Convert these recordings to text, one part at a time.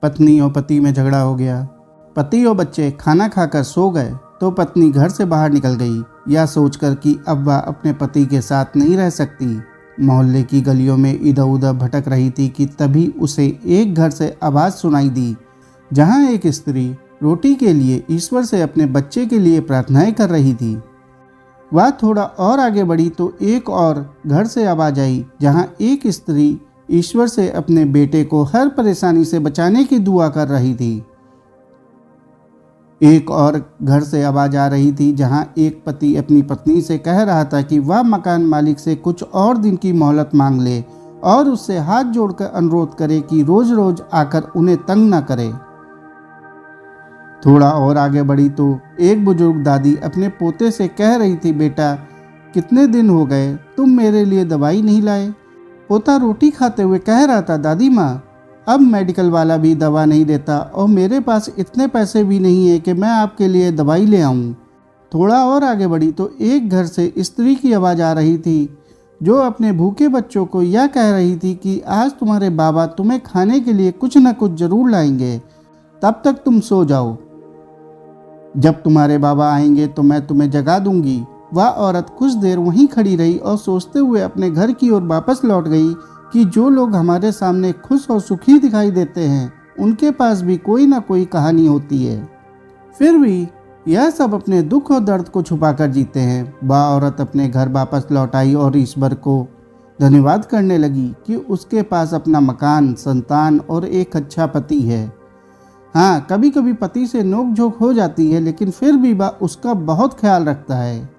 पत्नी और पति में झगड़ा हो गया। पति और बच्चे खाना खाकर सो गए तो पत्नी घर से बाहर निकल गई, यह सोचकर कि अब वह अपने पति के साथ नहीं रह सकती। मोहल्ले की गलियों में इधर उधर भटक रही थी कि तभी उसे एक घर से आवाज़ सुनाई दी, जहां एक स्त्री रोटी के लिए ईश्वर से अपने बच्चे के लिए प्रार्थनाएं कर रही थी। वह थोड़ा और आगे बढ़ी तो एक और घर से आवाज़ आई, जहां एक स्त्री ईश्वर से अपने बेटे को हर परेशानी से बचाने की दुआ कर रही थी। एक और घर से आवाज़ आ रही थी, जहां एक पति अपनी पत्नी से कह रहा था कि वह मकान मालिक से कुछ और दिन की मोहलत मांग ले और उससे हाथ जोड़कर अनुरोध करे कि रोज रोज आकर उन्हें तंग न करे। थोड़ा और आगे बढ़ी तो एक बुजुर्ग दादी अपने पोते से कह रही थी, बेटा कितने दिन हो गए तुम मेरे लिए दवाई नहीं लाए। पोता रोटी खाते हुए कह रहा था, दादी माँ अब मेडिकल वाला भी दवा नहीं देता और मेरे पास इतने पैसे भी नहीं है कि मैं आपके लिए दवाई ले आऊं। थोड़ा और आगे बढ़ी तो एक घर से स्त्री की आवाज़ आ रही थी, जो अपने भूखे बच्चों को यह कह रही थी कि आज तुम्हारे बाबा तुम्हें खाने के लिए कुछ न कुछ जरूर लाएंगे, तब तक तुम सो जाओ। जब तुम्हारे बाबा आएंगे तो मैं तुम्हें जगा दूंगी। वह औरत कुछ देर वहीं खड़ी रही और सोचते हुए अपने घर की ओर वापस लौट गई कि जो लोग हमारे सामने खुश और सुखी दिखाई देते हैं उनके पास भी कोई ना कोई कहानी होती है। फिर भी यह सब अपने दुख और दर्द को छुपाकर जीते हैं। वह औरत अपने घर वापस लौट आई और ईश्वर को धन्यवाद करने लगी कि उसके पास अपना मकान, संतान और एक अच्छा पति है। हाँ, कभी कभी पति से नोक-झोंक हो जाती है, लेकिन फिर भी वह उसका बहुत ख्याल रखता है।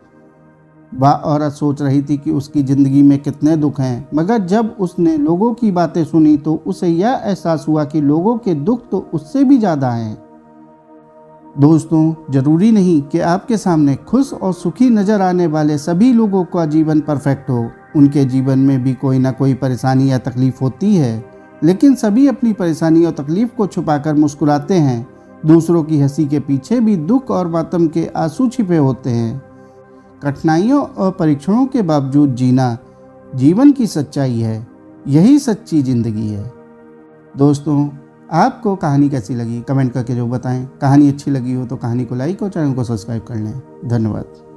वह औरत सोच रही थी कि उसकी ज़िंदगी में कितने दुख हैं, मगर जब उसने लोगों की बातें सुनी तो उसे यह एहसास हुआ कि लोगों के दुख तो उससे भी ज़्यादा हैं। दोस्तों, ज़रूरी नहीं कि आपके सामने खुश और सुखी नज़र आने वाले सभी लोगों का जीवन परफेक्ट हो। उनके जीवन में भी कोई ना कोई परेशानी या तकलीफ़ होती है, लेकिन सभी अपनी परेशानी और तकलीफ़ को छुपाकर मुस्कुराते हैं। दूसरों की हंसी के पीछे भी दुख और मातम के आंसू छिपे होते हैं। कठिनाइयों और परीक्षणों के बावजूद जीना जीवन की सच्चाई है, यही सच्ची ज़िंदगी है। दोस्तों, आपको कहानी कैसी लगी कमेंट करके जो बताएं। कहानी अच्छी लगी हो तो कहानी को लाइक और चैनल को सब्सक्राइब कर लें। धन्यवाद।